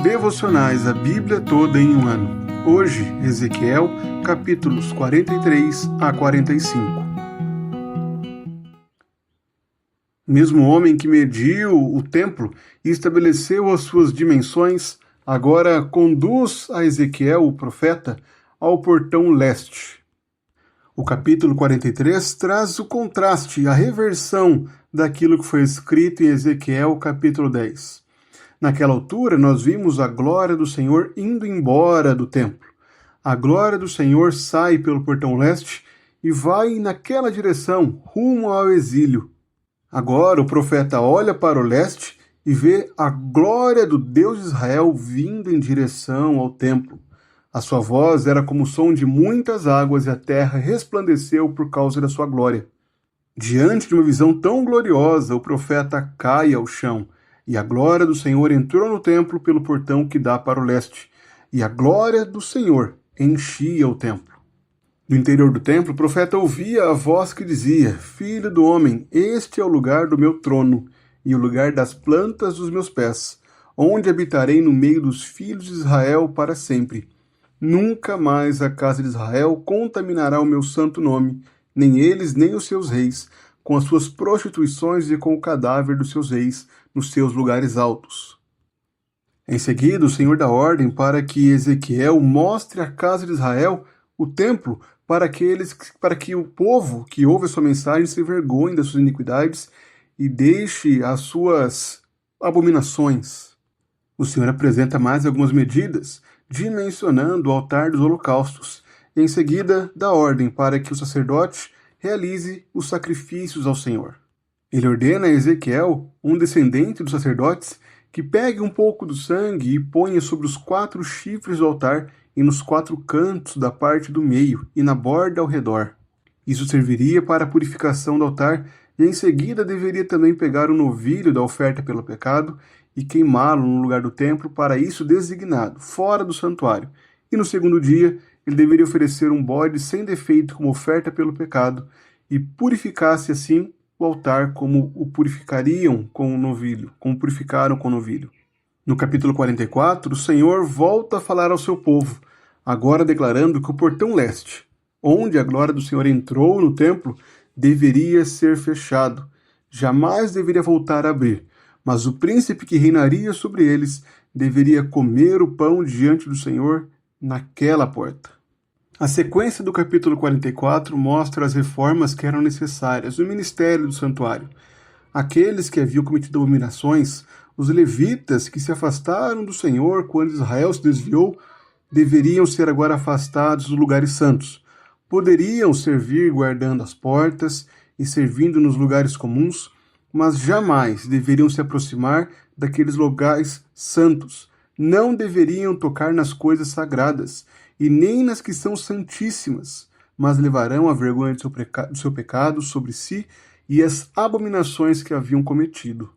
Devocionais, a Bíblia toda em um ano. Hoje, Ezequiel, capítulos 43 a 45. Mesmo homem que mediu o templo e estabeleceu as suas dimensões, agora conduz a Ezequiel, o profeta, ao portão leste. O capítulo 43 traz o contraste, a reversão daquilo que foi escrito em Ezequiel, capítulo 10. Naquela altura, nós vimos a glória do Senhor indo embora do templo. A glória do Senhor sai pelo portão leste e vai naquela direção, rumo ao exílio. Agora o profeta olha para o leste e vê a glória do Deus de Israel vindo em direção ao templo. A sua voz era como o som de muitas águas e a terra resplandeceu por causa da sua glória. Diante de uma visão tão gloriosa, o profeta cai ao chão. E a glória do Senhor entrou no templo pelo portão que dá para o leste. E a glória do Senhor enchia o templo. Do interior do templo, o profeta ouvia a voz que dizia: Filho do homem, este é o lugar do meu trono, e o lugar das plantas dos meus pés, onde habitarei no meio dos filhos de Israel para sempre. Nunca mais a casa de Israel contaminará o meu santo nome, nem eles nem os seus reis, com as suas prostituições e com o cadáver dos seus reis nos seus lugares altos. Em seguida, o Senhor dá ordem para que Ezequiel mostre à casa de Israel o templo para que o povo que ouve a sua mensagem se vergonhe das suas iniquidades e deixe as suas abominações. O Senhor apresenta mais algumas medidas, dimensionando o altar dos holocaustos, e em seguida dá ordem para que o sacerdote realize os sacrifícios ao Senhor. Ele ordena a Ezequiel, um descendente dos sacerdotes, que pegue um pouco do sangue e ponha sobre os 4 chifres do altar e nos 4 cantos da parte do meio e na borda ao redor. Isso serviria para a purificação do altar e em seguida deveria também pegar o novilho da oferta pelo pecado e queimá-lo no lugar do templo para isso designado, fora do santuário. E no segundo dia, ele deveria oferecer um bode sem defeito como oferta pelo pecado e purificasse assim o altar como o purificariam com o novilho, como purificaram com o novilho. No capítulo 44, o Senhor volta a falar ao seu povo, agora declarando que o portão leste, onde a glória do Senhor entrou no templo, deveria ser fechado, jamais deveria voltar a abrir, mas o príncipe que reinaria sobre eles deveria comer o pão diante do Senhor naquela porta. A sequência do capítulo 44 mostra as reformas que eram necessárias no ministério do santuário. Aqueles que haviam cometido abominações, os levitas que se afastaram do Senhor quando Israel se desviou, deveriam ser agora afastados dos lugares santos. Poderiam servir guardando as portas e servindo nos lugares comuns, mas jamais deveriam se aproximar daqueles lugares santos. Não deveriam tocar nas coisas sagradas, e nem nas que são santíssimas, mas levarão a vergonha do seu pecado sobre si e as abominações que haviam cometido.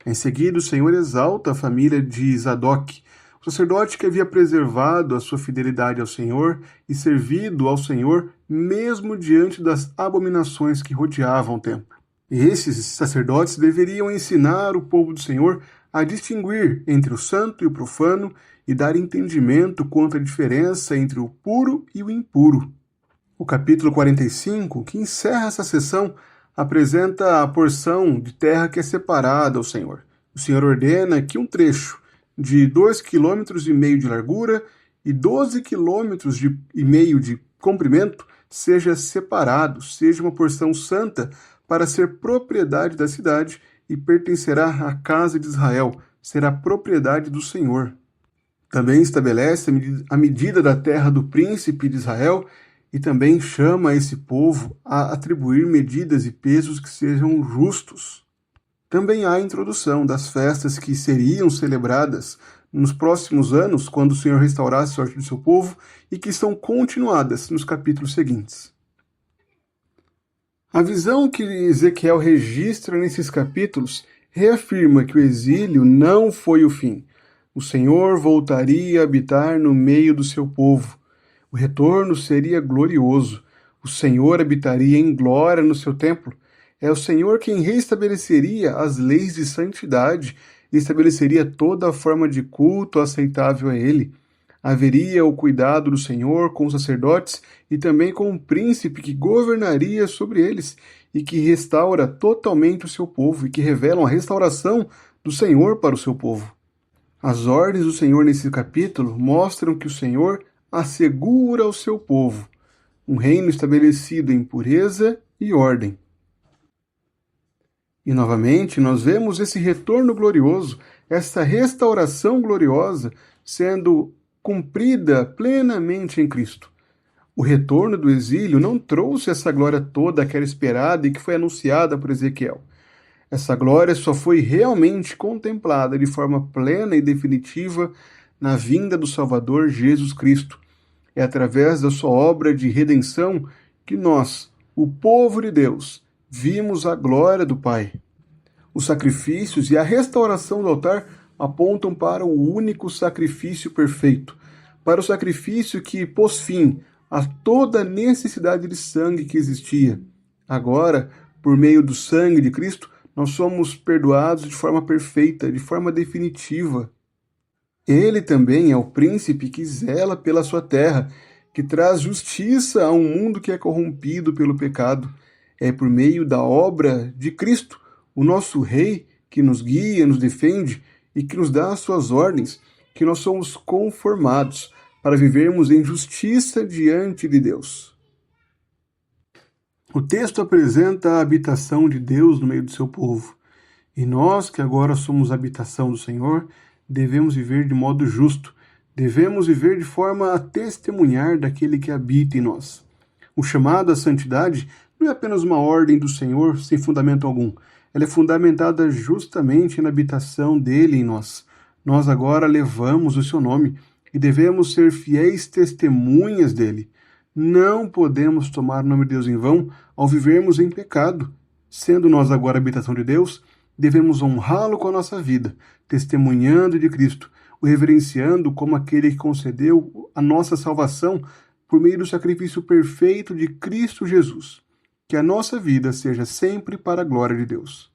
Em seguida, o Senhor exalta a família de Zadok, o sacerdote que havia preservado a sua fidelidade ao Senhor e servido ao Senhor mesmo diante das abominações que rodeavam o templo. Esses sacerdotes deveriam ensinar o povo do Senhor a distinguir entre o santo e o profano e dar entendimento quanto à diferença entre o puro e o impuro. O capítulo 45, que encerra essa sessão, apresenta a porção de terra que é separada ao Senhor. O Senhor ordena que um trecho de 2,5 km de largura e 12,5 km de comprimento seja separado, seja uma porção santa para ser propriedade da cidade e pertencerá à casa de Israel, será propriedade do Senhor. Também estabelece a medida da terra do príncipe de Israel e também chama esse povo a atribuir medidas e pesos que sejam justos. Também há a introdução das festas que seriam celebradas nos próximos anos, quando o Senhor restaurasse a sorte do seu povo, e que são continuadas nos capítulos seguintes. A visão que Ezequiel registra nesses capítulos reafirma que o exílio não foi o fim. O Senhor voltaria a habitar no meio do seu povo. O retorno seria glorioso. O Senhor habitaria em glória no seu templo. É o Senhor quem restabeleceria as leis de santidade estabeleceria toda a forma de culto aceitável a ele. Haveria o cuidado do Senhor com os sacerdotes e também com o príncipe que governaria sobre eles e que restaura totalmente o seu povo e que revelam a restauração do Senhor para o seu povo. As ordens do Senhor nesse capítulo mostram que o Senhor assegura ao seu povo um reino estabelecido em pureza e ordem. E novamente nós vemos esse retorno glorioso, essa restauração gloriosa sendo cumprida plenamente em Cristo. O retorno do exílio não trouxe essa glória toda que era esperada e que foi anunciada por Ezequiel. Essa glória só foi realmente contemplada de forma plena e definitiva na vinda do Salvador Jesus Cristo. É através da sua obra de redenção que nós, o povo de Deus, vimos a glória do Pai. Os sacrifícios e a restauração do altar apontam para o único sacrifício perfeito, para o sacrifício que pôs fim a toda necessidade de sangue que existia. Agora, por meio do sangue de Cristo, nós somos perdoados de forma perfeita, de forma definitiva. Ele também é o príncipe que zela pela sua terra, que traz justiça a um mundo que é corrompido pelo pecado. É por meio da obra de Cristo, o nosso Rei, que nos guia, nos defende e que nos dá as suas ordens, que nós somos conformados para vivermos em justiça diante de Deus. O texto apresenta a habitação de Deus no meio do seu povo. E nós, que agora somos a habitação do Senhor, devemos viver de modo justo, devemos viver de forma a testemunhar daquele que habita em nós. O chamado à santidade não é apenas uma ordem do Senhor sem fundamento algum. Ela é fundamentada justamente na habitação dele em nós. Nós agora levamos o seu nome e devemos ser fiéis testemunhas dele. Não podemos tomar o nome de Deus em vão ao vivermos em pecado. Sendo nós agora a habitação de Deus, devemos honrá-lo com a nossa vida, testemunhando de Cristo, o reverenciando como aquele que concedeu a nossa salvação por meio do sacrifício perfeito de Cristo Jesus. Que a nossa vida seja sempre para a glória de Deus.